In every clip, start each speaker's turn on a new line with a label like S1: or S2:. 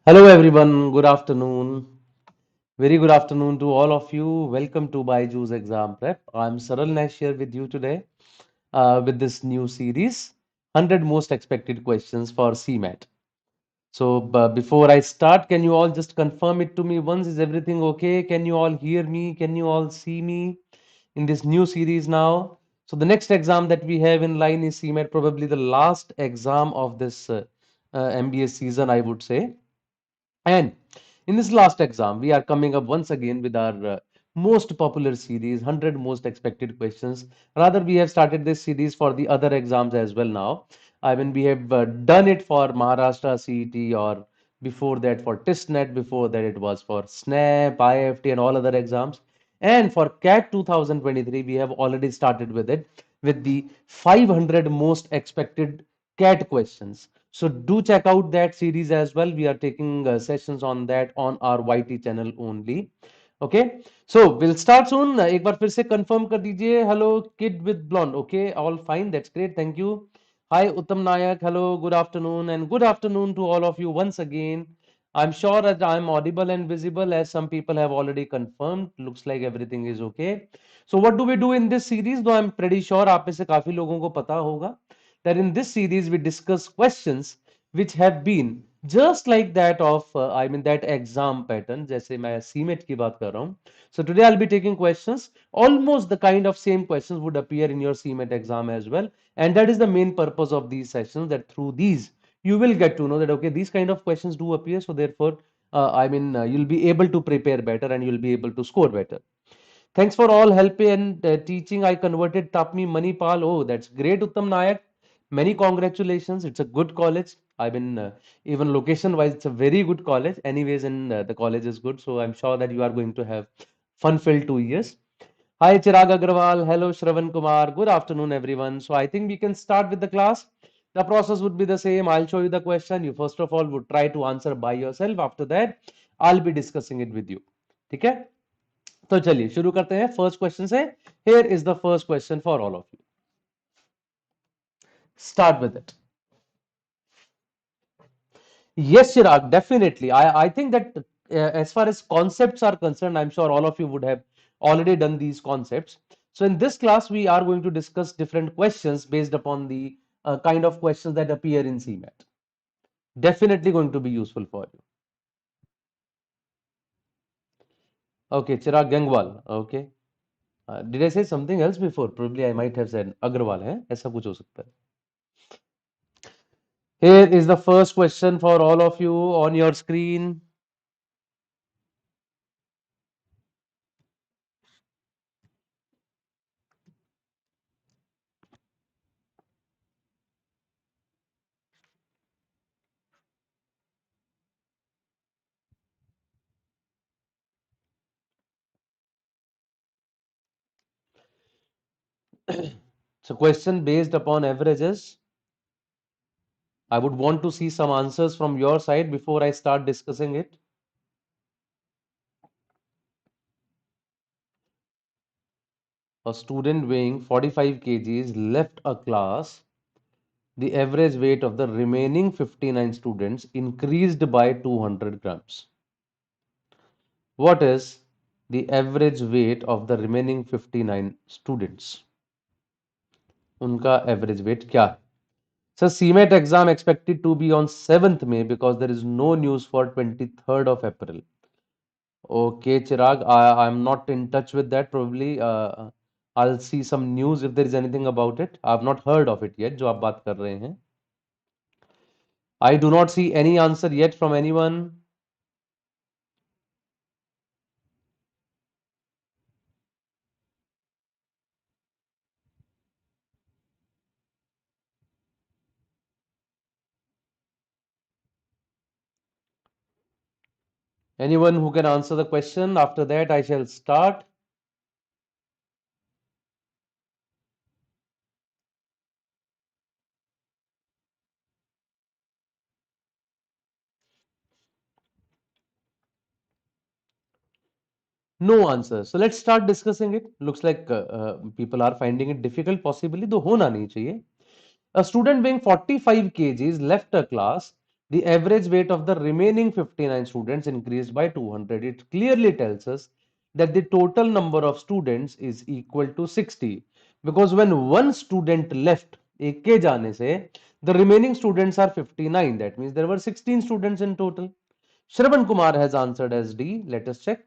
S1: Hello everyone, good afternoon. Very good afternoon to all of you. Welcome to BYJU'S Exam Prep. I'm Saral Nashier with you today with this new series 100 Most Expected Questions for CMAT. So, before I start, can you all just confirm it to me once? Is everything okay? Can you all hear me? Can you all see me in this new series now? So, the next exam that we have in line is CMAT, probably the last exam of this MBA season, I would say. And in this last exam, we are coming up once again with our most popular series 100 Most Expected Questions. Rather, we have started this series for the other exams as well now. I mean, we have done it for Maharashtra CET, or before that for TISNET, before that it was for SNAP, IFT, and all other exams. And for CAT 2023, we have already started with it with the 500 Most Expected CAT Questions. So do check out that series as well. We are taking sessions on that on our YT channel only. Okay, so we'll start soon. एक बार फिर से confirm कर दीजिए. Hello, kid with blonde. Okay, all fine. That's great. Thank you. Hi, Uttam Nayak. Hello, good afternoon, and good afternoon to all of you once again. I'm sure that I'm audible and visible, as some people have already confirmed. Looks like everything is okay. So what do we do in this series? Though I'm pretty sure आप में से काफी लोगों को पता होगा that in this series we discuss questions which have been just like that of I mean that exam pattern. जैसे मैं CMAT की बात कर रहा हूँ. So today I'll be taking questions almost the kind of same questions would appear in your CMAT exam as well, and that is the main purpose of these sessions, that through these you will get to know that okay, these kind of questions do appear, so therefore you'll be able to prepare better and you'll be able to score better. Thanks for all help and teaching. I converted Tapmi Manipal. Oh, that's great, Uttam Nayak. Many congratulations. It's a good college. I mean, even location wise, it's a very good college. Anyways, and the college is good. So I'm sure that you are going to have fun filled 2 years. Hi, Chirag Agrawal. Hello, Shravan Kumar. Good afternoon, everyone. So I think we can start with the class. The process would be the same. I'll show you the question. You first of all would try to answer by yourself. After that, I'll be discussing it with you. Okay? तो चलिए शुरू करते हैं first question से. Here is the first question for all of you. Start with it. Yes, Chirag, definitely. I think that as far as concepts are concerned, I'm sure all of you would have already done these concepts. So in this class, we are going to discuss different questions based upon the kind of questions that appear in CMAT. Definitely going to be useful for you. Okay, Chirag Gangwal. Okay. Did I say something else before? Probably I might have said Agrawal है. ऐसा कुछ हो सकता है. Here is the first question for all of you on your screen. So question based upon averages. I would want to see some answers from your side before I start discussing it. A student weighing 45 kgs left a class. The average weight of the remaining 59 students increased by 200 grams. What is the average weight of the remaining 59 students? उनका average weight क्या है? So CMAT exam expected to be on 7th May because there is no news for 23rd of April. Okay, Chirag, I'm not in touch with that. Probably I'll see some news if there is anything about it. I've not heard of it yet, जो आप बात कर रहे हैं. I do not see any answer yet from anyone. Anyone who can answer the question? After that, I shall start. No answer. So let's start discussing it. Looks like people are finding it difficult, possibly, though होना नहीं चाहिए. A student weighing 45 kgs left a class. the average weight of the remaining 59 students increased by 200. It clearly tells us that the total number of students is equal to 60, because when one student left, एक के जाने से, the remaining students are 59. That means there were 16 students in total. Shravan Kumar has answered as D. Let us check.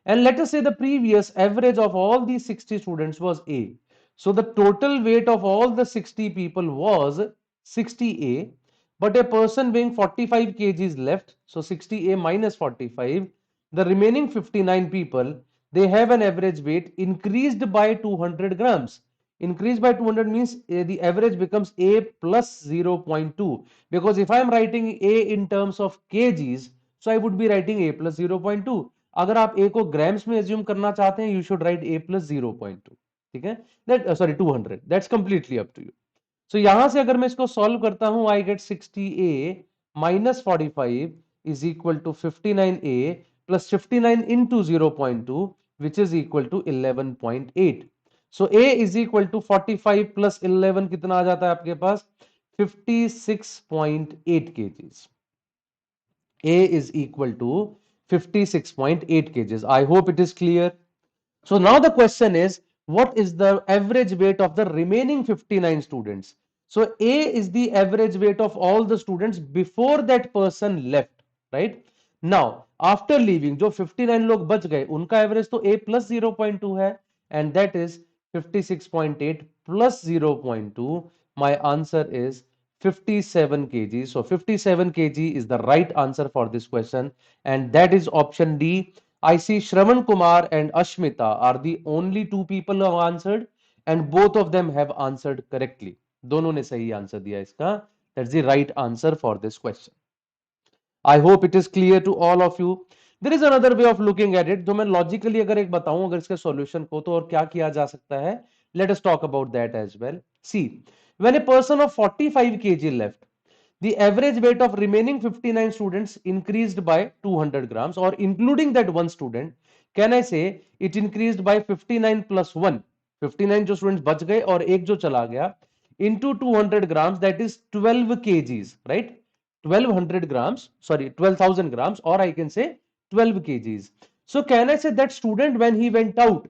S1: And let us say the previous average of all these 60 students was A. So the total weight of all the 60 people was 60A, but a person weighing 45 kgs left, so 60A minus 45. The remaining 59 people, they have an average weight increased by 200 grams. Increased by 200 means the average becomes A plus 0.2, because if I am writing A in terms of kgs, so I would be writing A plus 0.2. अगर आप ए को grams में assume करना चाहते हैं, you should write a plus 0.2. ठीक है, that sorry 200, that's completely up to you. So यहां से अगर मैं इसको सॉल्व करता हूं, I get 60a minus 45 is equal to 59a plus 59 into 0.2 which is equal to 11.8. So a is equal to 45 plus 11 कितना आ जाता है आपके पास? 56.8 kgs. A is equal to 56.8 kgs. I hope it is clear. So now the question is, what is the average weight of the remaining 59 students? So A is the average weight of all the students before that person left, right? Now after leaving, जो 59 लोग बच गए, उनका average तो A plus 0.2 है, and that is 56.8 plus 0.2. My answer is 57 kg. So 57 kg is the right answer for this question, and that is option D. I see Shravan Kumar and Ashmita are the only two people who have answered, and both of them have answered correctly. दोनों ने सही answer दिया इसका. That's the right answer for this question. I hope it is clear to all of you. There is another way of looking at it. जो मैं logically अगर एक बताऊं अगर इसके solution को, तो और क्या किया जा सकता है? Let us talk about that as well. See, when a person of 45 kg left, the average weight of remaining 59 students increased by 200 grams, or including that one student, can I say it increased by 59 plus 1? 59 जो students बच गए और एक जो चला गया, into 200 grams, that is 12 kgs, right? 1200 grams, sorry, 12,000 grams, or I can say 12 kgs. So can I say that student, when he went out,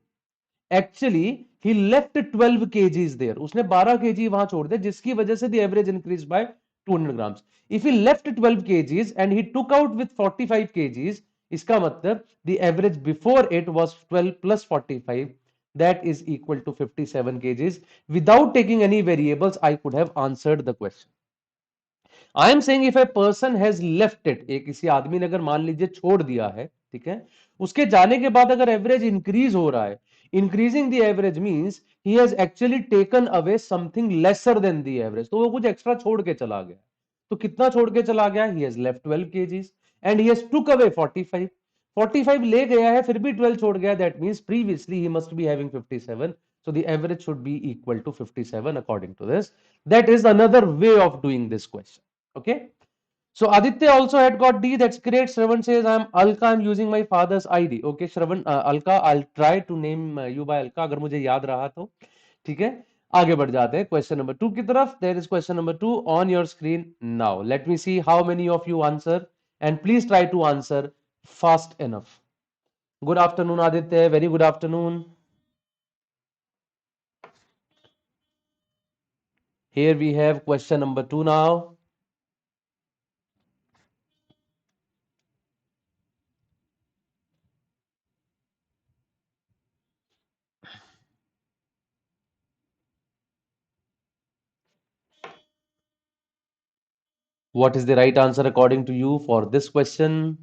S1: actually he left 12 kgs there, उसने 12 kg वहां छोड़ दिया, जिसकी वजह से the average increased by 200 grams. If he left 12 kgs and he took out with 45 kgs, इसका मतलब the average before it was 12 plus 45, that is equal to 57 kgs. Without taking any variables, I could have answered the question. I am saying if a person has left it, एक किसी आदमी ने अगर मान लीजिए छोड़ दिया है, ठीक है, उसके जाने के बाद अगर एवरेज इंक्रीज हो रहा है, increasing the average means he has actually taken away something lesser than the average, तो वो कुछ एक्स्ट्रा छोड़ के चला गया. तो कितना छोड़ के चला गया? He has left 12 kgs and he has took away 45. 45 ले गया है, फिर भी 12 छोड़ गया, that means previously he must be having 57. So the average should be equal to 57 according to this. That is another way of doing this question. Okay. So Aditya also had got D. That's great. Shravan says, I'm Alka. I'm using my father's ID. Okay, Shravan, Alka, I'll try to name you by Alka अगर मुझे याद रहा तो. ठीक है, आगे बढ़ जाते हैं क्वेश्चन नंबर 2 की तरफ. There is question number 2 on your screen now. Let me see how many of you answer, and please try to answer fast enough. Good afternoon, Aditya. Very good afternoon. Here we have question number 2 now. What is the right answer according to you for this question?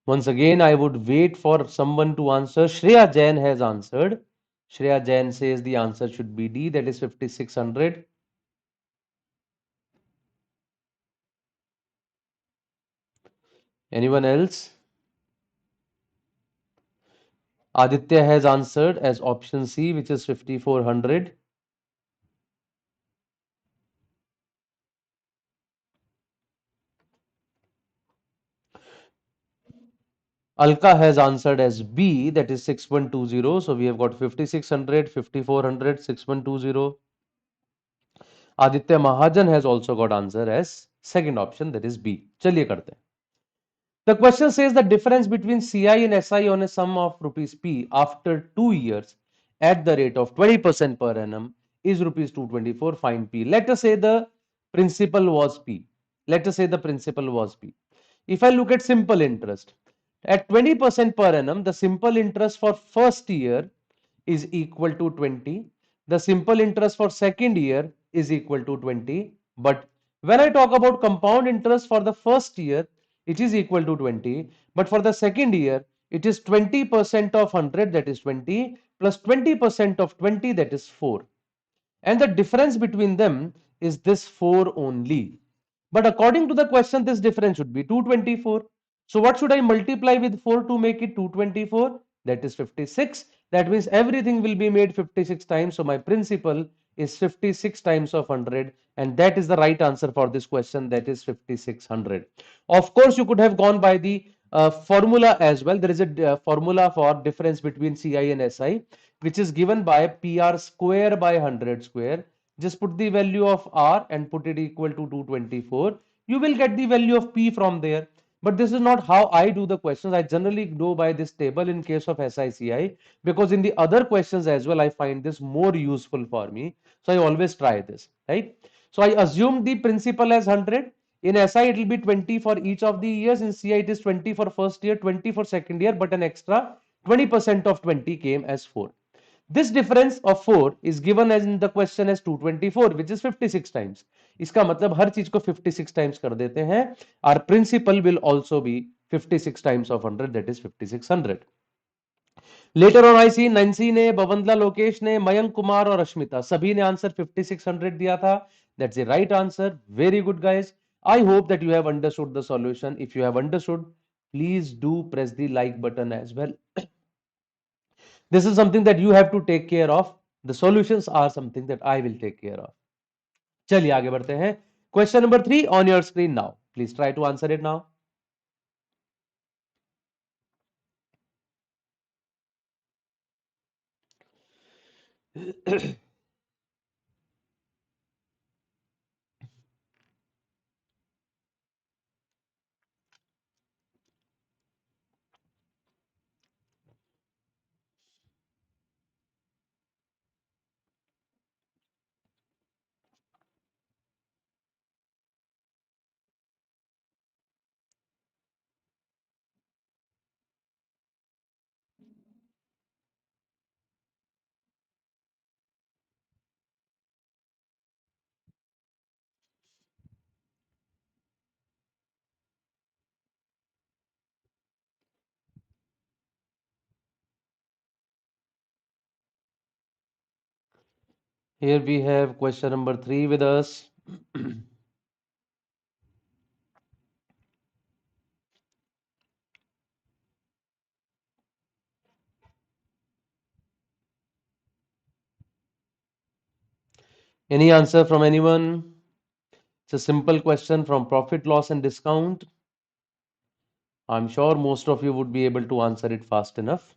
S1: Once again, I would wait for someone to answer. Shreya Jain has answered. Shreya Jain says the answer should be D, that is 5600. Anyone else? Aditya has answered as option C, which is 5400. Alka has answered as B, that is 6120. So we have got 5600, 5400, 6120. Aditya Mahajan has also got answer as second option, that is B. चलिए करते हैं. The question says the difference between CI and SI on a sum of rupees P after 2 years at the rate of 20% per annum is rupees 224. Find P. Let us say the principal was P. Let us say the principal was P. If I look at simple interest, at 20% per annum, the simple interest for first year is equal to 20. The simple interest for second year is equal to 20. But when I talk about compound interest for the first year, it is equal to 20. But for the second year, it is 20% of 100, that is 20, plus 20% of 20, that is 4. And the difference between them is this 4 only. But according to the question, this difference should be 224. So what should I multiply with 4 to make it 224? That is 56. That means everything will be made 56 times. So my principal is 56 times of 100, and that is the right answer for this question, that is 5600. Of course, you could have gone by the formula as well. There is a formula for difference between CI and SI, which is given by PR square by 100 square. Just put the value of R and put it equal to 224. You will get the value of P from there. But this is not how I do the questions. I generally go by this table in case of SICI, because in the other questions as well, I find this more useful for me. So I always try this, right? So I assume the principal as 100. In SI, it will be 20 for each of the years. In CI, it is 20 for first year, 20 for second year, but an extra 20% of 20 came as 4. This difference of 4 is given as in the question as 224, which is 56 times. इसका मतलब हर चीज को 56 times कर देते हैं. Our principal will also be 56 times of 100, that is 5600. Later on I see नंसी ने, बवंदला लोकेश ने, मयंक कुमार और अश्मिता सभी ने आंसर 5600 दिया था. That's the right answer. Very good, guys. I hope that you have understood the solution. If you have understood, please do press the like button as well. This is something that you have to take care of. The solutions are something that I will take care of. चलिए आगे बढ़ते हैं. Question number 3 on your screen now. Please try to answer it now. Here we have question number 3 with us. Any answer from anyone? It's a simple question from profit, loss and discount. I'm sure most of you would be able to answer it fast enough.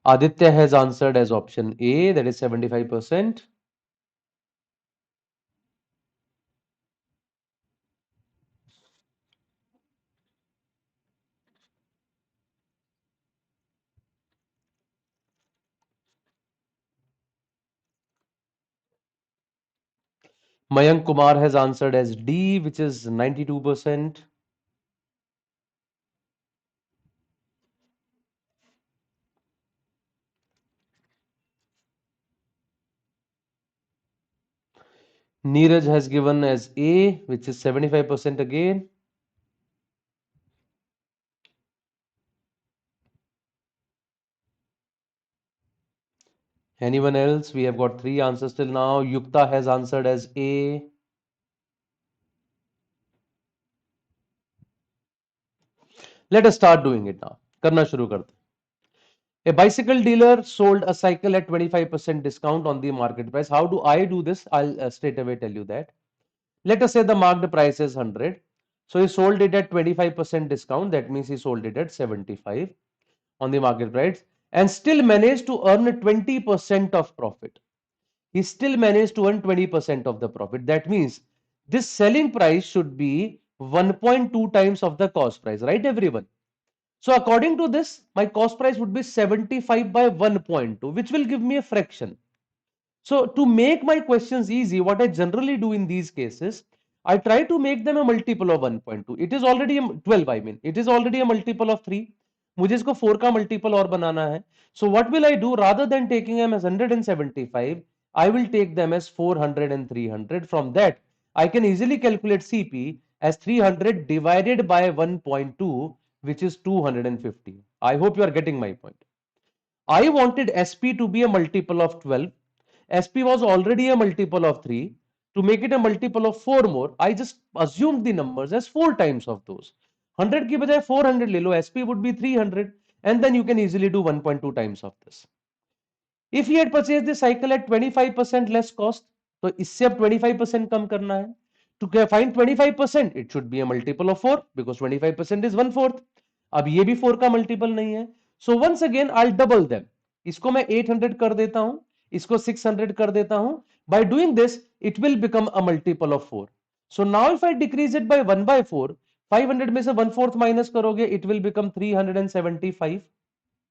S1: Aditya has answered as option A, that is 75%. Mayank Kumar has answered as D, which is 92%. Neeraj has given as A, which is 75% again. Anyone else? We have got 3 answers till now. Yukta has answered as A. Let us start doing it now. करना शुरू करते हैं. A bicycle dealer sold a cycle at 25% discount on the market price. How do I do this? I'll straight away tell you that. Let us say the marked price is 100. So he sold it at 25% discount. That means he sold it at 75 on the market price and still managed to earn 20% of profit. He still managed to earn 20% of the profit. That means this selling price should be 1.2 times of the cost price, right, everyone? So according to this, my cost price would be 75 by 1.2, which will give me a fraction. So to make my questions easy, what I generally do in these cases, I try to make them a multiple of 1.2. It is already a 12, I mean, it is already a multiple of 3. मुझे इसको 4 का multiple और बनाना है. So what will I do? Rather than taking them as 175, I will take them as 400 and 300. From that, I can easily calculate CP as 300 divided by 1.2, which is 250. I hope you are getting my point. I wanted SP to be a multiple of 12. SP was already a multiple of 3. To make it a multiple of 4 more, I just assumed the numbers as 4 times of those. 100 की बजाय 400 ले लो, SP would be 300, and then you can easily do 1.2 times of this. If he had purchased the cycle at 25% less cost, तो इससे अब 25% कम करना है. To find 25%, it should be a multiple of 4 because 25% is 1/4. अब ये भी 4 का multiple नहीं है. So once again, I'll double them. इसको मैं 800 कर देता हूं, इसको 600 कर देता हूं. By doing this, it will become a multiple of 4. So now if I decrease it by 1 by 4, 500 में से 1/4 माइनस करोगे, it will become 375,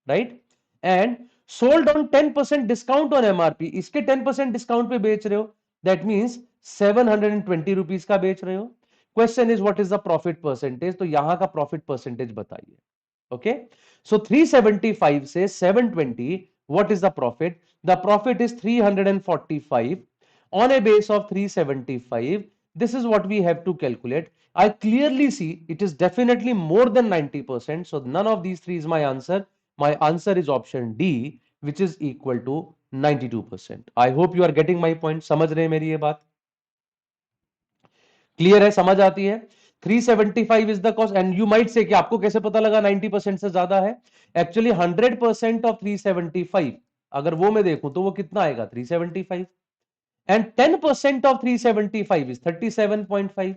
S1: right? And sold on 10% discount on MRP. इसके 10% discount पे बेच रहे हो. That means 720 rupees का बेच रहे हो. Question is what is the profit percentage? तो यहां का profit percentage बताइए. Okay, so 375 से 720, what is the profit? The profit is 345 on a base of 375. This is what we have to calculate. I clearly see it is definitely more than 90%. So none of these three is my answer. My answer is option D, which is equal to 92%. I hope you are getting my point. समझ रहे हैं मेरी ये बात? Clear है, समझ आती है? 375 is the cost and you might say कि आपको कैसे पता लगा 90% से ज्यादा है. एक्चुअली 100% ऑफ 375, अगर वो मैं देखूं तो वो कितना आएगा? 375. And 10% of 375 is 37.5.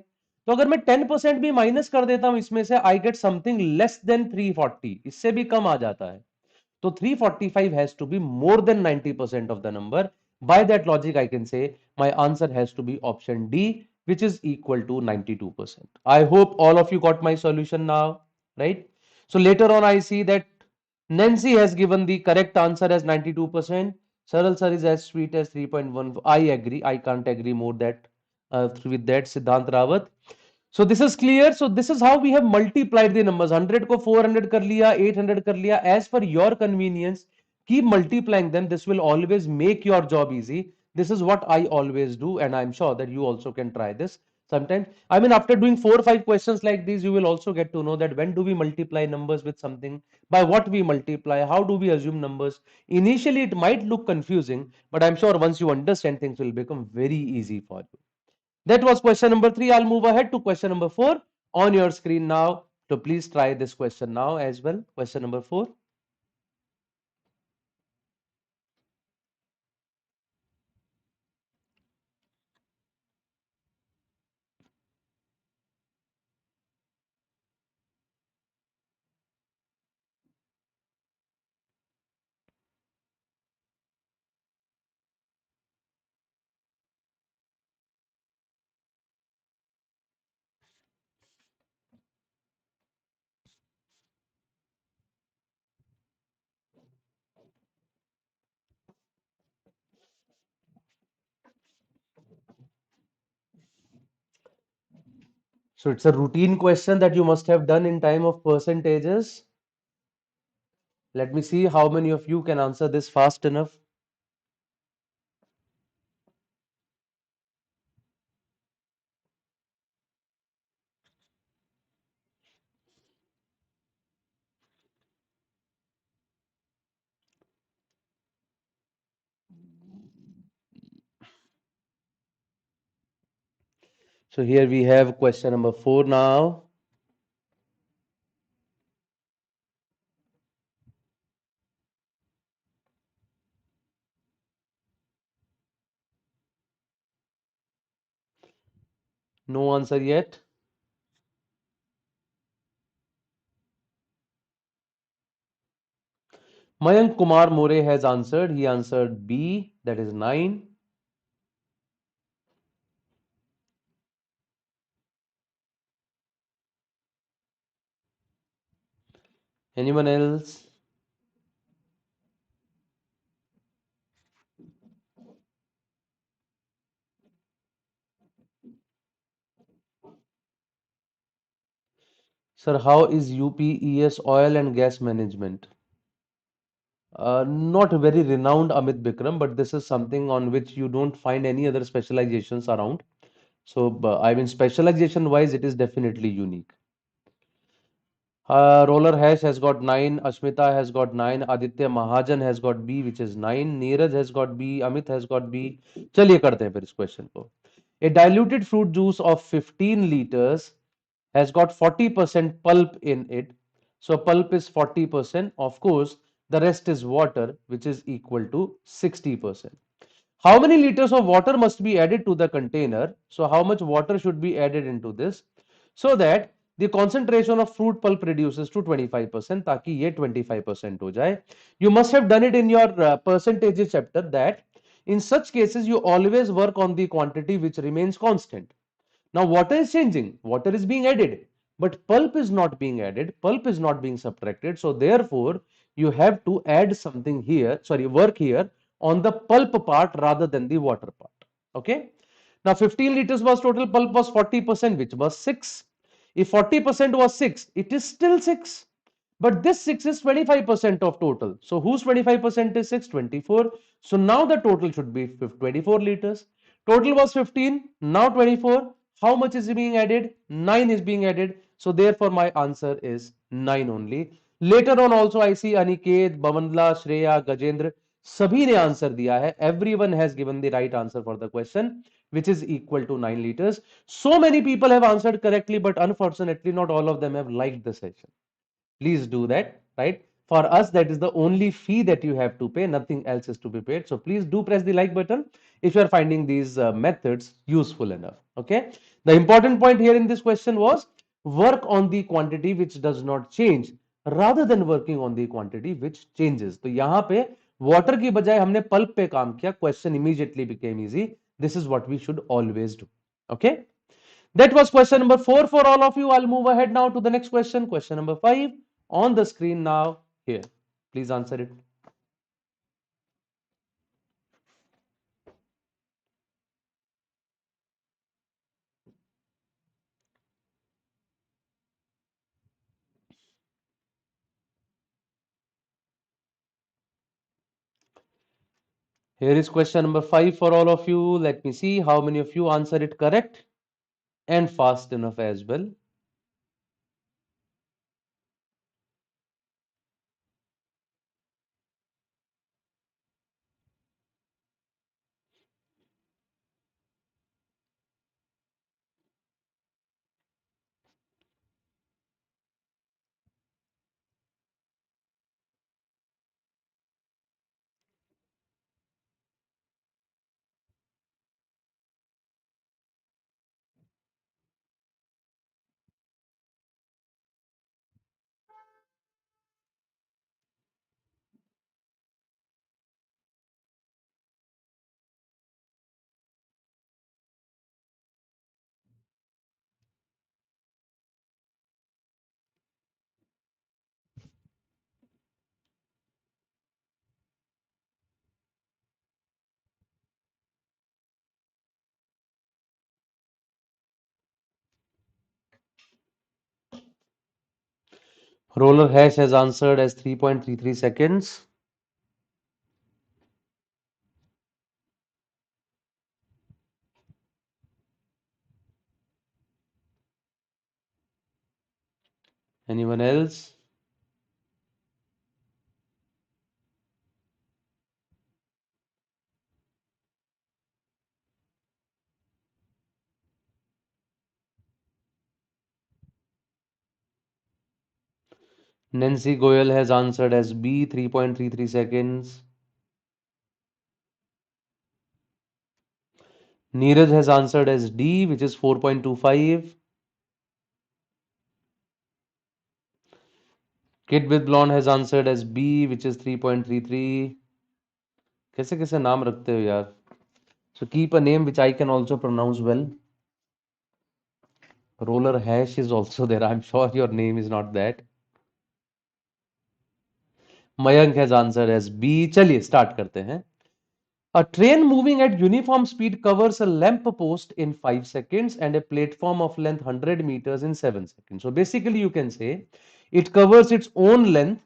S1: तो अगर मैं 10% भी माइनस कर देता हूं इसमें से, I get something less than 340. इससे भी कम आ जाता है. So 345 has to be more than 90% of the number. By that logic, I can say my answer has to be option D, which is equal to 92%. I hope all of you got my solution now, right? So later on, I see that Nancy has given the correct answer as 92%. Saral sir is as sweet as 3.1. I agree. I can't agree more that with that. Siddhant Rawat. So this is clear. So this is how we have multiplied the numbers. 100 को 400 कर लिया, 800 कर लिया. As per your convenience, keep multiplying them. This will always make your job easy. This is what I always do, and I'm sure that you also can try this sometimes. I mean, after doing 4 or 5 questions like these, you will also get to know that when do we multiply numbers with something, by what we multiply, how do we assume numbers. Initially, it might look confusing, but I'm sure once you understand, things will become very easy for you. That was question number 3. I'll move ahead to question number 4 on your screen now. So please try this question now as well. Question number 4. So it's a routine question that you must have done in time of percentages. Let me see how many of you can answer this fast enough. So here we have question number 4 now. No answer yet. Mayank Kumar More has answered. He answered B, that is 9. Anyone else? Sir, how is UPES oil and gas management? Not very renowned, Amit Bikram, but this is something on which you don't find any other specializations around. So, I mean, specialization wise, it is definitely unique. Roller Hash has got 9, Ashmita has got 9, Aditya Mahajan has got B, which is 9, Neeraj has got B, Amit has got B. चलिए करते हैं फिर इस question को. A diluted fruit juice of 15 liters has got 40% pulp in it. So pulp is 40%. Of course, the rest is water, which is equal to 60%. How many liters of water must be added to the container? So how much water should be added into this so that the concentration of fruit pulp reduces to 25% ताकि ये 25% हो जाए. You must have done it in your percentages chapter that in such cases you always work on the quantity which remains constant. Now water is changing, water is being added, but pulp is not being added, pulp is not being subtracted. So therefore, you have to add something here, sorry, work here on the pulp part rather than the water part. Okay. Now 15 liters was total pulp was 40%, which was 6. If 40% was 6, it is still 6. But this 6 is 25% of total. So whose 25% is 6? 24. So now the total should be 24 liters. Total was 15, now 24. How much is being added? 9 is being added. So therefore my answer is 9 only. Later on also I see Aniket, Bhavandla, Shreya, Gajendra, सभी ने answer दिया है. Everyone has given the right answer for the question, which is equal to 9 liters. So many people have answered correctly, but unfortunately not all of them have liked the session. Please do that, right? For us, that is the only fee that you have to pay. Nothing else is to be paid. So please do press the like button if you are finding these methods useful enough. Okay. The important point here in this question was work on the quantity which does not change rather than working on the quantity which changes. तो यहाँ पे water की बजाय हमने pulp पे काम किया. Question immediately became easy. This is what we should always do. Okay. That was question number 4 for all of you. I'll move ahead now to the next question. Question number 5 on the screen now here. Please answer it. Here is question number 5 for all of you. Let me see how many of you answered it correct and fast enough as well. Roller Hash has answered as 3.33 seconds. Anyone else? Nancy Goyal has answered as B, 3.33 seconds. Neeraj has answered as D, which is 4.25. Kid with blonde has answered as B, which is 3.33. कैसे कैसे नाम रखते हो यार? So keep a name which I can also pronounce well. Roller hash is also there. I'm sure your name is not that. Mayank has answered as B. चलिए start करते हैं. A train moving at uniform speed covers a lamp post in 5 seconds and a platform of length 100 meters in 7 seconds. So basically you can say it covers its own length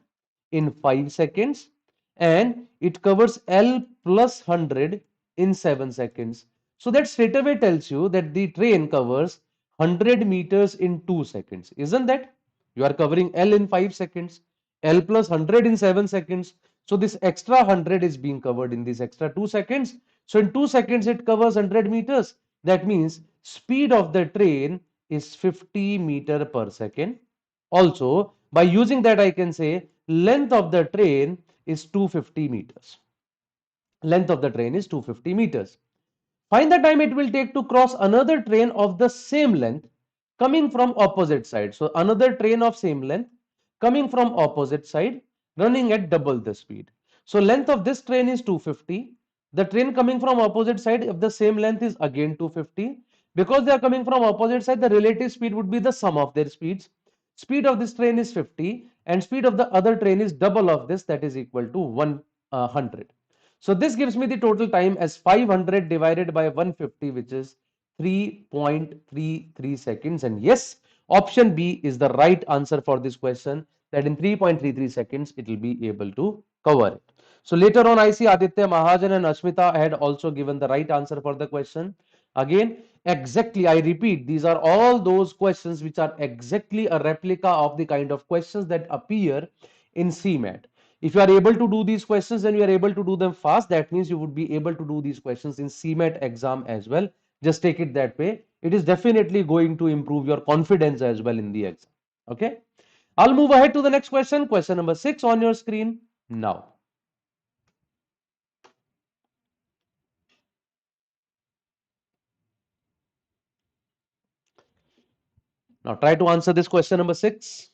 S1: in 5 seconds and it covers L plus 100 in 7 seconds. So that straight away tells you that the train covers 100 meters in 2 seconds. Isn't that? You are covering L in 5 seconds, L plus 100 in 7 seconds. So this extra 100 is being covered in these extra 2 seconds. So in 2 seconds it covers 100 meters. That means speed of the train is 50 meter per second. Also, by using that I can say length of the train is 250 meters. Length of the train is 250 meters. Find the time it will take to cross another train of the same length coming from opposite side. So another train of same length coming from opposite side running at double the speed. So length of this train is 250. The train coming from opposite side of the same length is again 250. Because they are coming from opposite side, the relative speed would be the sum of their speeds. Speed of this train is 50 and speed of the other train is double of this, that is equal to 100. So this gives me the total time as 500 divided by 150, which is 3.33 seconds. And yes, option B is the right answer for this question, that in 3.33 seconds, it will be able to cover it. So later on, I see Aditya Mahajan and Ashmita had also given the right answer for the question. Again, exactly, I repeat, these are all those questions which are exactly a replica of the kind of questions that appear in CMAT. If you are able to do these questions and you are able to do them fast, that means you would be able to do these questions in CMAT exam as well. Just take it that way. It is definitely going to improve your confidence as well in the exam. Okay. I'll move ahead to the next question. Question number 6 on your screen now. Now try to answer this question number 6.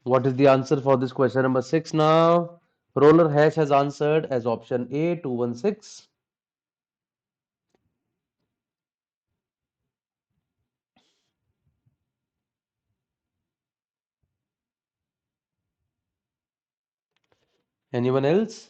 S1: What is the answer for this question number 6 now? Roller Hash has answered as option A, 216. Anyone else?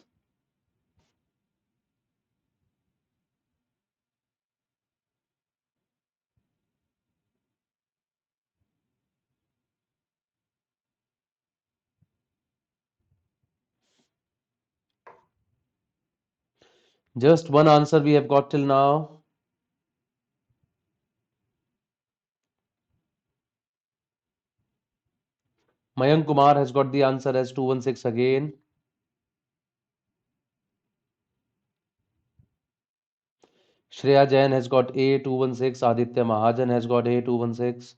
S1: Just one answer we have got till now. Mayank Kumar has got the answer as 216 again. Shreya Jain has got A 216. Aditya Mahajan has got A 216.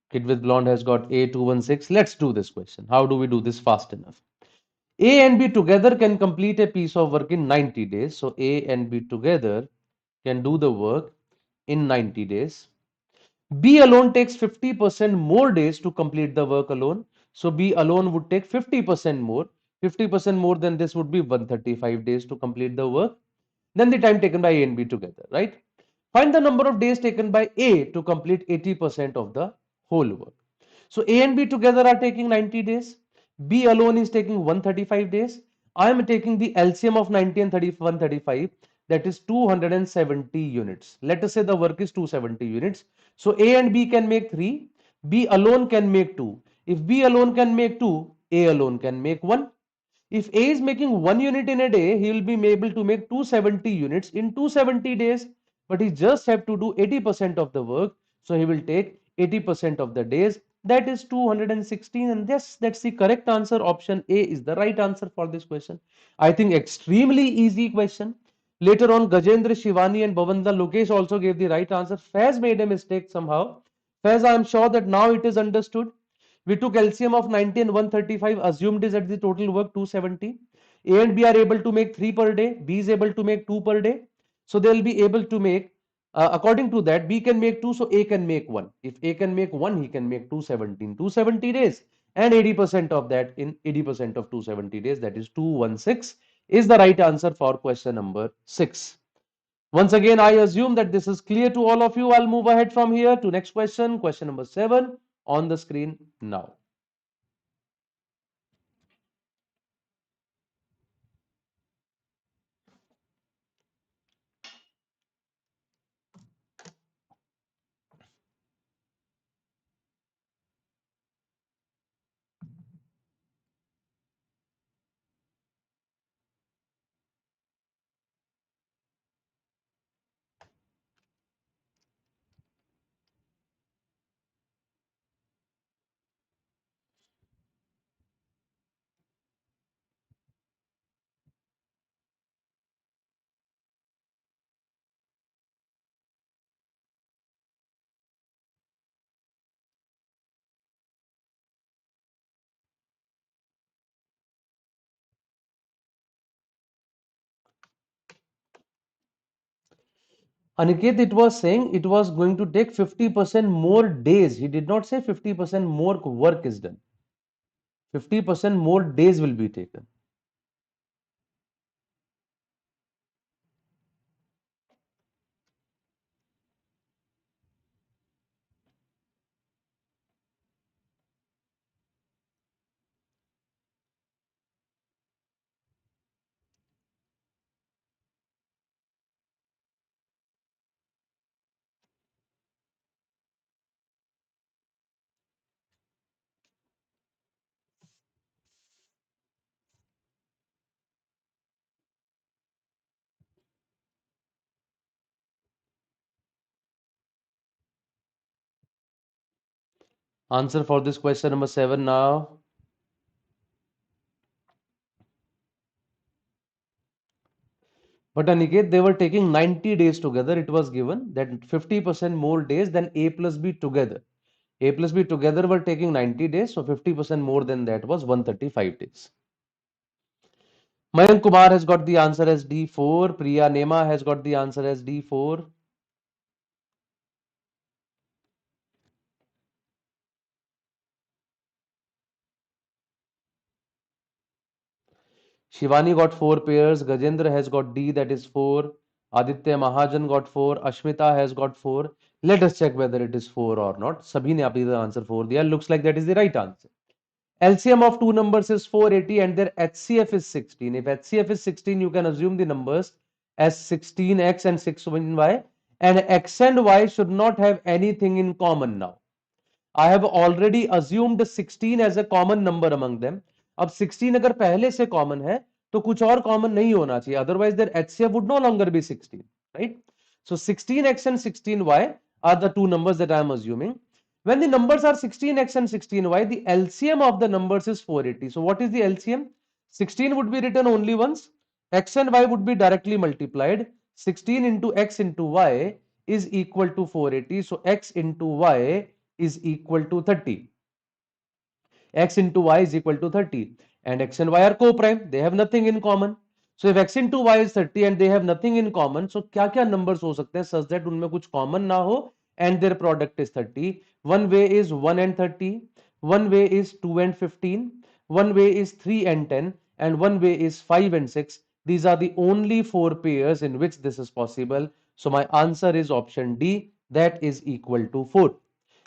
S1: Kid with Blonde has got A 216. Let's do this question. How do we do this fast enough? A and B together can complete a piece of work in 90 days. So A and B together can do the work in 90 days. B alone takes 50% more days to complete the work alone. So B alone would take 50% more. 50% more than this would be 135 days to complete the work. Then the time taken by A and B together, right? Find the number of days taken by A to complete 80% of the whole work. So A and B together are taking 90 days. B alone is taking 135 days. I am taking the LCM of 90 and 135, that is 270 units. Let us say the work is 270 units. So A and B can make 3, B alone can make 2. If B alone can make 2, A alone can make 1. If A is making 1 unit in a day, he will be able to make 270 units in 270 days, but he just have to do 80% of the work. So he will take 80% of the days, that is 216. And yes, that's the correct answer. Option A is the right answer for this question. I think extremely easy question. Later on, Gajendra, Shivani and Bhavanda Lokesh also gave the right answer. Faz made a mistake somehow. Faz, I am sure that now it is understood. We took LCM of 90 and 135, assumed is at the total work 270. A and B are able to make 3 per day, B is able to make 2 per day. So they will be able to make, according to that, B can make 2, so A can make 1. If A can make 1, he can make 270 in 270 days. And 80% of that in 80% of 270 days, that is 216, is the right answer for question number 6. Once again, I assume that this is clear to all of you. I'll move ahead from here to next question, question number 7 on the screen now. Aniket, it was saying it was going to take 50% more days. He did not say 50% more work is done. 50% more days will be taken. Answer for this question number 7 now. But Aniket, they were taking 90 days together. It was given that 50% more days than A plus B together. A plus B together were taking 90 days. So 50% more than that was 135 days. Mayank Kumar has got the answer as D4. Priya Nema has got the answer as D4. Shivani got 4 pairs. Gajendra has got D, that is 4. Aditya Mahajan got 4. Ashmita has got 4. Let us check whether it is 4 or not. Sabhi ne apni answer 4 diya. Looks like that is the right answer. LCM of two numbers is 480 and their HCF is 16. If HCF is 16, you can assume the numbers as 16x and 6y. And x and y should not have anything in common now. I have already assumed 16 as a common number among them. अब 16 अगर पहले से common है तो कुछ और common नहीं होना चाहिए, otherwise their HCF would no longer be 16, right? So 16x and 16y are the two numbers that I am assuming. When the numbers are 16x and 16y, the LCM of the numbers is 480. So what is the LCM? 16 would be written only once, x and y would be directly multiplied. 16 into x into y is equal to 480. So x into y is equal to 30. X into y is equal to 30. And x and y are co-prime. They have nothing in common. So if x into y is 30 and they have nothing in common, so क्या-क्या numbers हो सकते हैं such that उनमें कुछ common ना हो and their product is 30. One way is 1 and 30. One way is 2 and 15. One way is 3 and 10. And one way is 5 and 6. These are the only 4 pairs in which this is possible. So my answer is option D, that is equal to 4.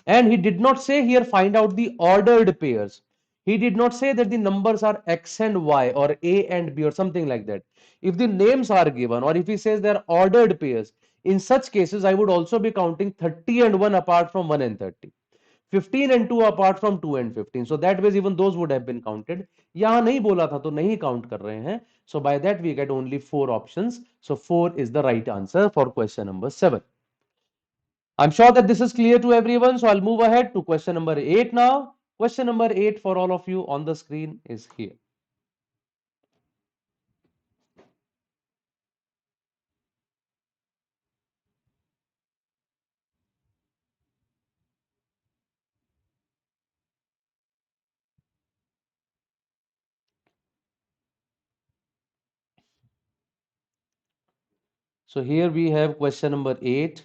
S1: And he did not say here find out the ordered pairs. He did not say that the numbers are x and y or a and b or something like that. If the names are given, or if he says they are ordered pairs, in such cases I would also be counting 30 and 1 apart from 1 and 30, 15 and 2 apart from 2 and 15. So that way even those would have been counted. यहाँ नहीं बोला था तो नहीं count कर रहे हैं. So by that we get only 4 options. So 4 is the right answer for question number 7. I'm sure that this is clear to everyone. So I'll move ahead to question number 8 now. Question number 8 for all of you on the screen is here. So here we have question number 8.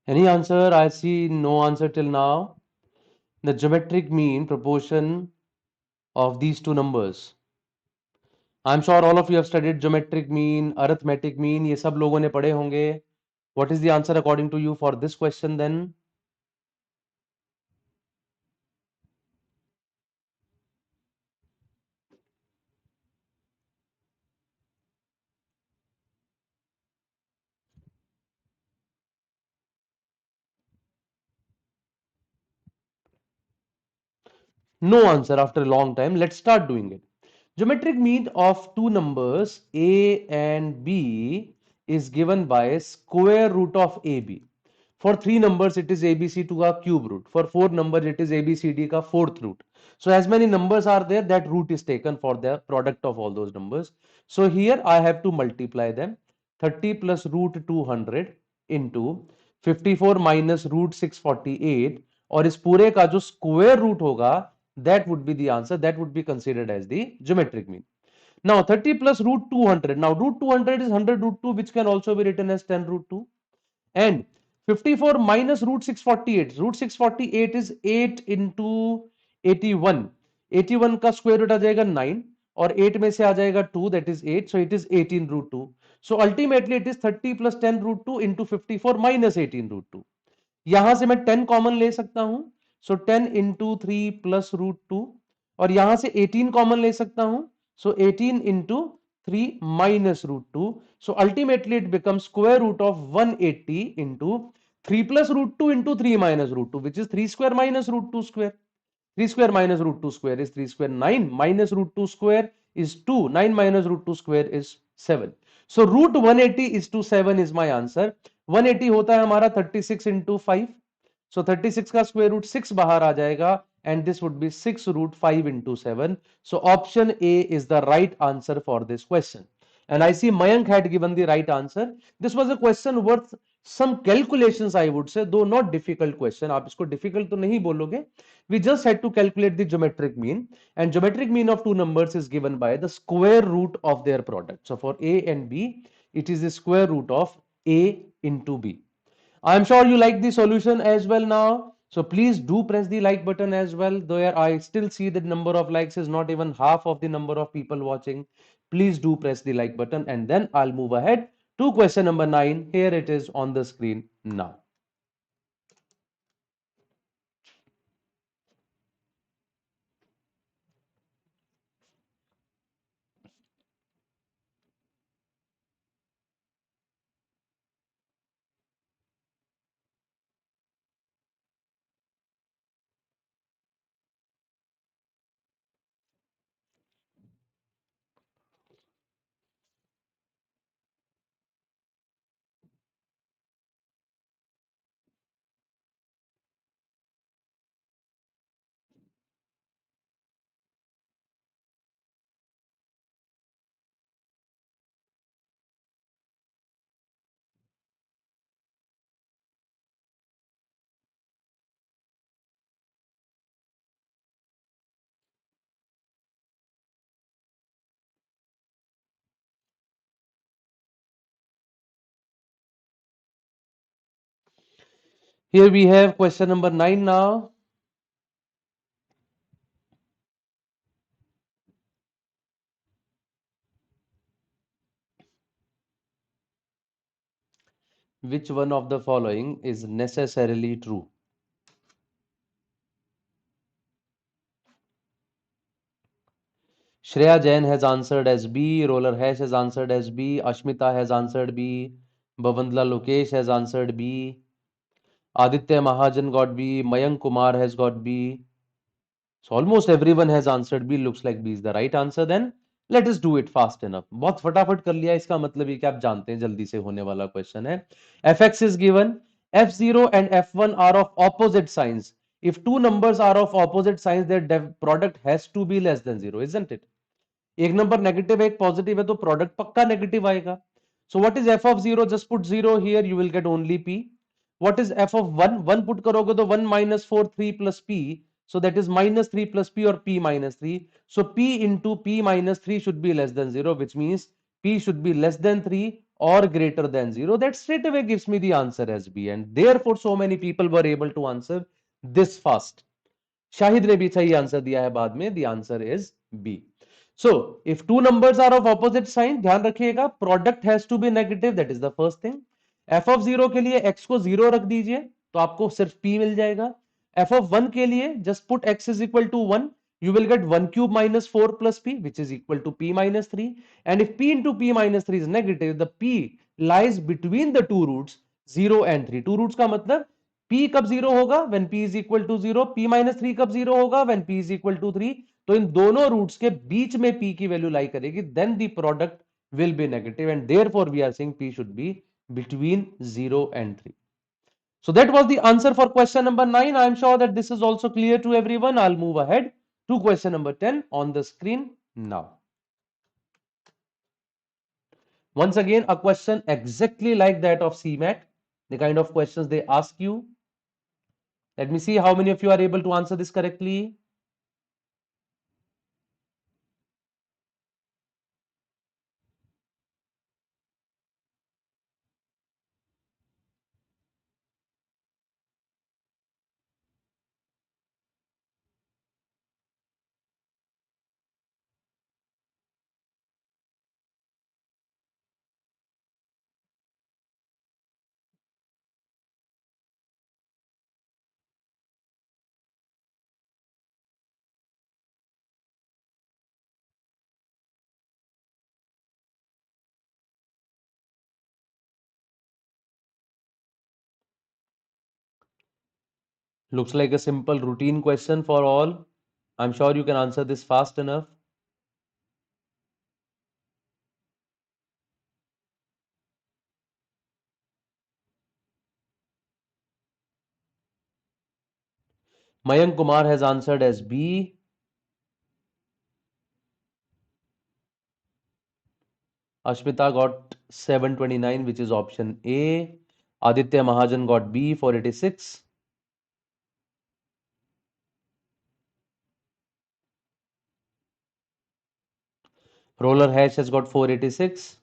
S1: Any answer? I see no answer till now. The geometric mean proportion of these two numbers. I'm sure all of you have studied geometric mean, arithmetic mean. ये सब लोगों ने पढ़े होंगे. What is the answer according to you for this question then? No answer after a long time. Let's start doing it. Geometric mean of two numbers a and b is given by square root of ab. For three numbers it is abc2 का cube root. For four numbers it is abcd का fourth root. So as many numbers are there, that root is taken for the product of all those numbers. So here I have to multiply them. 30 plus root 200 into 54 minus root 648, और इस पूरे का जो square root होगा that would be the answer. That would be considered as the geometric mean. Now 30 plus root 200. Now root 200 is 100 root 2, which can also be written as 10 root 2. And 54 minus root 648. Root 648 is 8 into 81. 81 का square root आ जाएगा 9 और 8 में से आ जाएगा 2, that is 8. So it is 18 root 2. So ultimately it is 30 plus 10 root 2 into 54 minus 18 root 2. यहां से मैं 10 common ले सकता हूं. सो 10 इंटू 3 प्लस रूट 2, और यहां से 18 कॉमन ले सकता हूं. So 18 into 3 minus root 2. So ultimately it become square root of 180 into 3 plus root 2 into 3 minus root 2, which is 3 square minus root 2 square. 3 square minus root 2 square is 3 square. 9 minus root 2 square is 2. 9 minus root 2 square is 7. So root 180 is to 7 is my answer. 180 होता है हमारा 36 into 5. So 36 का square root 6 बाहर आ जाएगा and this would be 6 root 5 into 7. So option A is the right answer for this question. And I see Mayank had given the right answer. This was a question worth some calculations, I would say, though not difficult question. आप इसको difficult तो नहीं बोलोगे. We just had to calculate the geometric mean, and geometric mean of two numbers is given by the square root of their product. So for A and B, it is the square root of A into B. I'm sure you like the solution as well now. So please do press the like button as well. Though I still see the number of likes is not even half of the number of people watching. Please do press the like button and then I'll move ahead to question number 9. Here it is on the screen now. Here we have question number 9 now. Which one of the following is necessarily true? Shreya Jain has answered as B. Roller Hash has answered as B. Ashmita has answered B. Bhavandla Lokesh has answered B. Aditya Mahajan got B. Mayank Kumar has got B. So almost everyone has answered B. Looks like B is the right answer. Then let us do it fast enough. बहुत फटाफट कर लिया. इसका मतलब ये कि आप जानते हैं जल्दी से होने वाला क्वेश्चन है. Fx is given. F0 and F1 are of opposite signs. If two numbers are of opposite signs, their product has to be less than 0, isn't it? एक नंबर नेगेटिव है एक पॉजिटिव है तो प्रोडक्ट पक्का negative आएगा. So what is F of zero? Just put zero here, you will get only P. What is F of one? One put करोगे तो one minus four three plus P, so that is minus 3 plus p or p minus 3. So p into p minus 3 should be less than 0, which means p should be less than 3 or greater than 0. That straight away gives me the answer as b, and therefore so many people were able to answer this fast. Shahid ने भी सही answer दिया है बाद में. The answer is B. So if two numbers are of opposite sign, ध्यान रखिएगा, product has to be negative. That is the first thing. f of 0 के लिए x को 0 रख दीजिए तो आपको सिर्फ p मिल जाएगा. f of 1 के लिए just put x is equal to 1. You will get 1 cube minus 4 plus p, which is equal to p minus 3. And if p into p minus 3 is negative, the p lies between the two roots 0 and 3. Two roots का मतलब p कब 0 होगा? when p is equal to 0. p minus 3 कब 0 होगा? when p is equal to 3. तो इन दोनों roots के बीच में p की वैल्यू लाई करेगी, then the product will be negative, and therefore we are saying p should be between 0 and 3. So that was the answer for question number 9. I am sure that this is also clear to everyone. I'll move ahead to question number 10 on the screen now. Once again, a question exactly like that of CMAT, the kind of questions they ask you. Let me see how many of you are able to answer this correctly. Looks like a simple routine question for all. I'm sure you can answer this fast enough. Mayank Kumar has answered as B. Ashmita got 729, which is option A. Aditya Mahajan got B, 486. Roller Hash has got 486.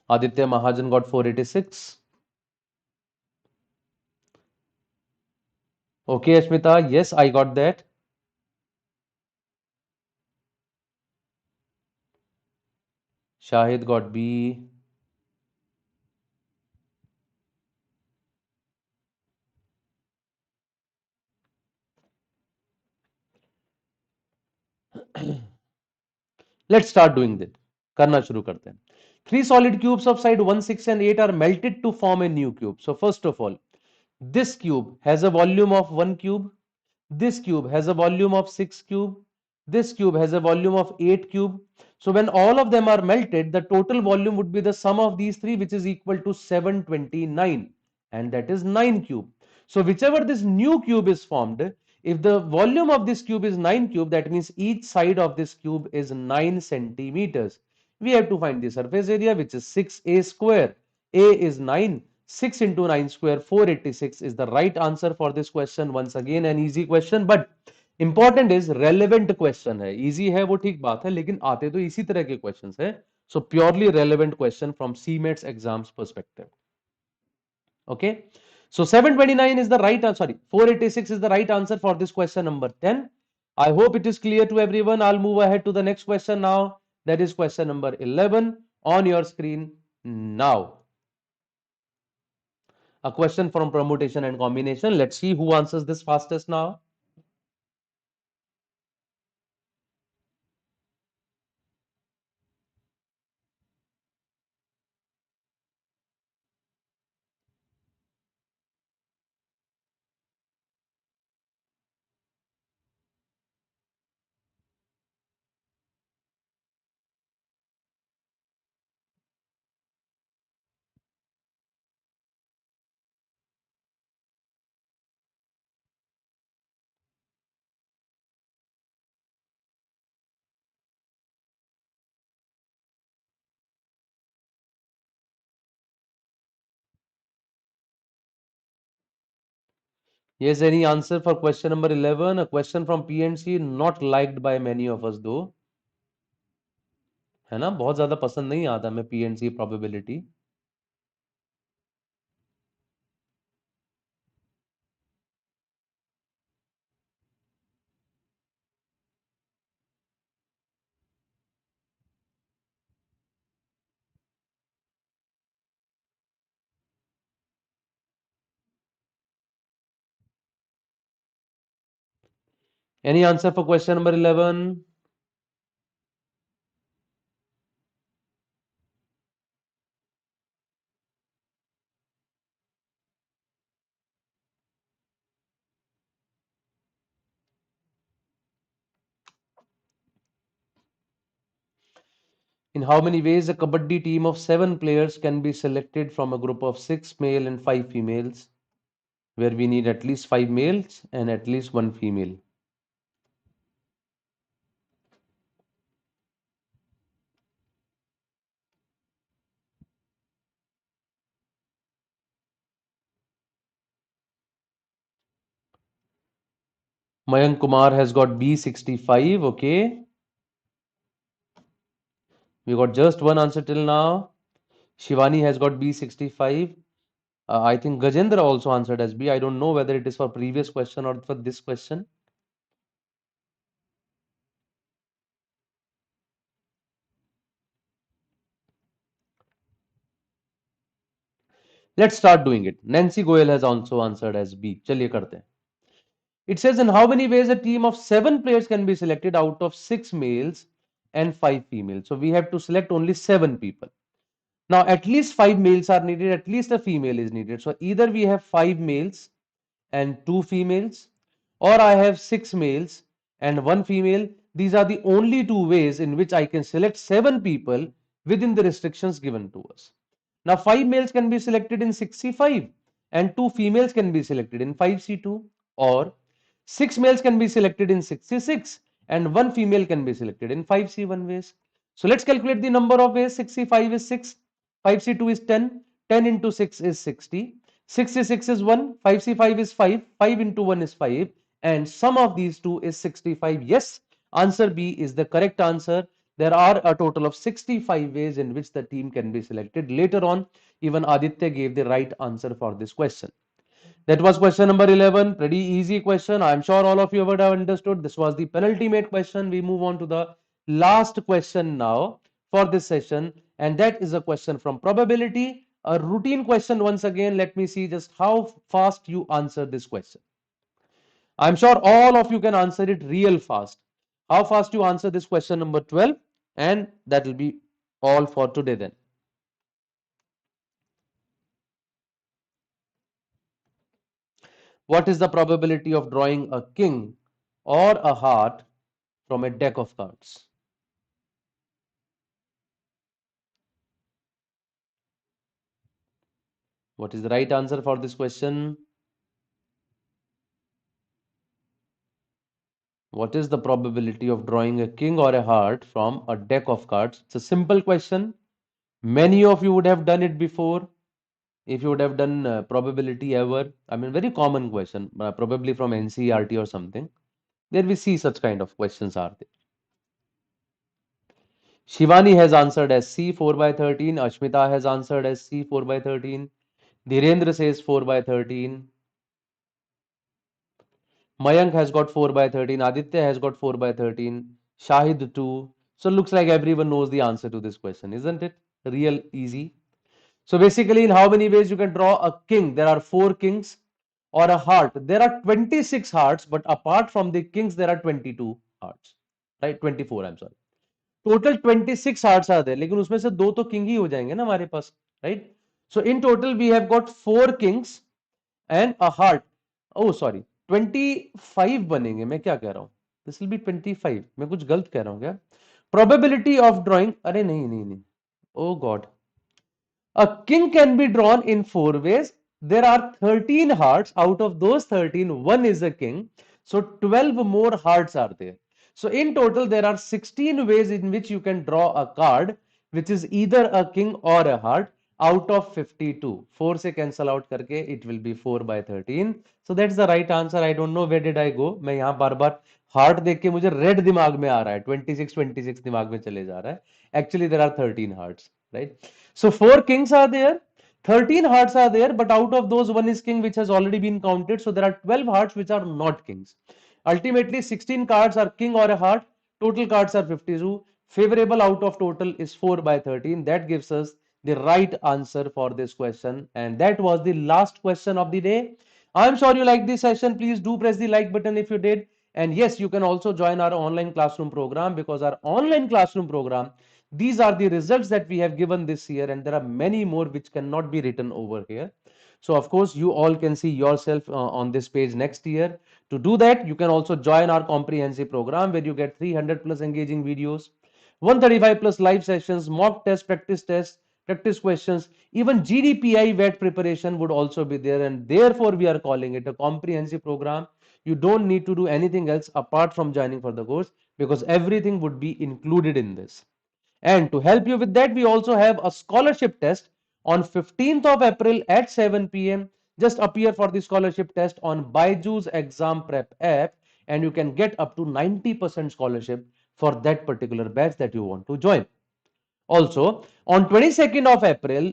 S1: Aditya Mahajan got 486. Okay, Ashmita, yes, I got that. Shahid got B. Let's start doing that. करना शुरू करते हैं. Three solid cubes of side 1, 6 and 8 are melted to form a new cube. So first of all, this cube has a volume of 1 cube. This cube has a volume of 6 cube. This cube has a volume of 8 cube. So when all of them are melted, the total volume would be the sum of these three, which is equal to 729, and that is 9 cube. So whichever this new cube is formed, if the volume of this cube is 9 cube, that means each side of this cube is 9 centimeters. We have to find the surface area, which is 6a square. A is 9. 6 into 9 square, 486 is the right answer for this question. Once again an easy question, but important is relevant question है. Easy है वो ठीक बात है, लेकिन आते तो इसी तरह के questions है. So purely relevant question from CMAT's exams perspective. Okay, so 729 is the right answer. Sorry, 486 is the right answer for this question number 10. I hope it is clear to everyone. I'll move ahead to the next question now. That is question number 11 on your screen now. A question from permutation and combination. Let's see who answers this fastest now. Yes, any answer for question number 11? A question from PNC, not liked by many of us though. है ना, बहुत ज्यादा पसंद नहीं आता मैं PNC probability. Any answer for question number 11? In how many ways a kabaddi team of 7 players can be selected from a group of 6 male and 5 females, where we need at least 5 males and at least 1 female? Mayank Kumar has got B65. Okay, we got just one answer till now. Shivani has got B65. I think Gajendra also answered as B. I don't know whether it is for previous question or for this question. Let's start doing it. Nancy Goyal has also answered as B. चलिए करते हैं. It says, in how many ways a team of 7 players can be selected out of 6 males and 5 females? So we have to select only 7 people. Now, at least 5 males are needed, at least a female is needed. So either we have 5 males and 2 females, or I have 6 males and 1 female. These are the only two ways in which I can select 7 people within the restrictions given to us. Now, 5 males can be selected in 6C5 and 2 females can be selected in 5C2, or 6 males can be selected in 6C6 and 1 female can be selected in 5C1 ways. So let's calculate the number of ways. 6C5 is 6, 5C2 is 10, 10 into 6 is 60, 66 is 1, 5C5 is 5, 5 into 1 is 5, and sum of these two is 65. Yes, answer B is the correct answer. There are a total of 65 ways in which the team can be selected. Later on, even Aditya gave the right answer for this question. That was question number 11. Pretty easy question. I'm sure all of you would have understood. This was the penultimate question. We move on to the last question now for this session, and that is a question from probability. A routine question once again. Let me see just how fast you answer this question. I'm sure all of you can answer it real fast. How fast you answer this question number 12, and that will be all for today then. What is the probability of drawing a king or a heart from a deck of cards? What is the right answer for this question? What is the probability of drawing a king or a heart from a deck of cards? It's a simple question. Many of you would have done it before. If you would have done probability ever, I mean, very common question, probably from NCERT or something. There we see such kind of questions are there. Shivani has answered as C, 4 by 13. Ashmita has answered as C, 4 by 13. Dhirendra says 4 by 13. Mayank has got 4 by 13. Aditya has got 4 by 13. Shahid 2. So looks like everyone knows the answer to this question, isn't it? Real easy. So basically, in how many ways you can draw a king? There are 4 kings, or a heart. There are 26 hearts, but apart from the kings, there are 22 hearts. Right? 24, I'm sorry. Total 26 hearts are there. लेकिन उसमें से 2 तो king ही हो जाएंगे ना हमारे पास. Right? So in total, we have got 4 kings and a heart. Oh, sorry. 25 बनेंगे. मैं क्या कह रहा हूँ? This will be 25. मैं कुछ गलत कह रहा हूँ क्या? Probability of drawing. अरे नहीं नहीं नहीं. Oh God. A king can be drawn in 4 ways. There are 13 hearts. Out of those 13, one is a king. So 12 more hearts are there. So in total, there are 16 ways in which you can draw a card, which is either a king or a heart out of 52. 4 से cancel out करके it will be 4 by 13. So that's the right answer. I don't know where did I go. मैं यहाँ बार बार heart देख के मुझे red दिमाग में आ रहा है. 26 दिमाग में चले जा रहा है. Actually, there are 13 hearts, right? So 4 kings are there, 13 hearts are there, but out of those, one is king which has already been counted. So there are 12 hearts which are not kings. Ultimately, 16 cards are king or a heart. Total cards are 52. Favorable out of total is 4 by 13. That gives us the right answer for this question. And that was the last question of the day. I'm sure you liked this session. Please do press the like button if you did. And yes, you can also join our online classroom program, because our online classroom program, these are the results that we have given this year, and there are many more which cannot be written over here. So of course, you all can see yourself on this page next year. To do that, you can also join our comprehensive program where you get 300 plus engaging videos, 135 plus live sessions, mock tests, practice questions, even GDPI wet preparation would also be there, and therefore we are calling it a comprehensive program. You don't need to do anything else apart from joining for the course, because everything would be included in this. And to help you with that, we also have a scholarship test on 15th of April at 7 p.m. Just appear for the scholarship test on BYJU'S Exam Prep app, and you can get up to 90% scholarship for that particular batch that you want to join. Also, on 22nd of April,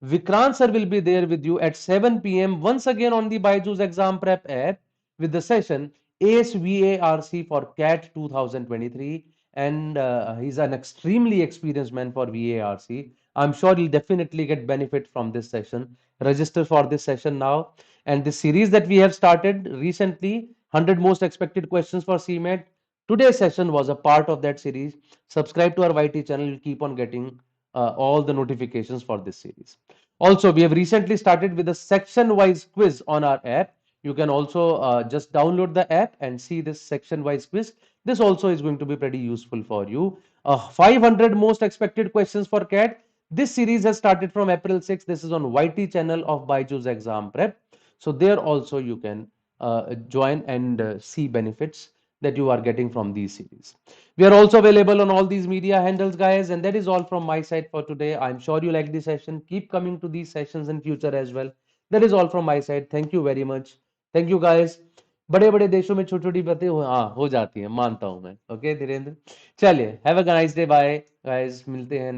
S1: Vikrant sir will be there with you at 7 p.m. once again on the BYJU'S Exam Prep app with the session ACE VARC for CAT 2023, and he's an extremely experienced man for VARC. I'm sure you'll definitely get benefit from this session. Register for this session now. And the series that we have started recently, 100 most expected questions for CMAT. Today's session was a part of that series. Subscribe to our YT channel. You'll keep on getting all the notifications for this series. Also, we have recently started with a section-wise quiz on our app. You can also just download the app and see this section-wise quiz. This also is going to be pretty useful for you. 500 most expected questions for CAT. This series has started from April 6th. This is on YT channel of BYJU'S Exam Prep. So there also you can join and see benefits that you are getting from these series. We are also available on all these media handles, guys, and that is all from my side for today. I'm sure you like this session. Keep coming to these sessions in future as well. That is all from my side. Thank you very much. Thank you, guys. बड़े बड़े देशों में छोटी छोटी बातें हो जाती हैं, मानता हूं मैं. ओके धीरेन्द्र, चलिए, have a nice day, bye guys, मिलते हैं.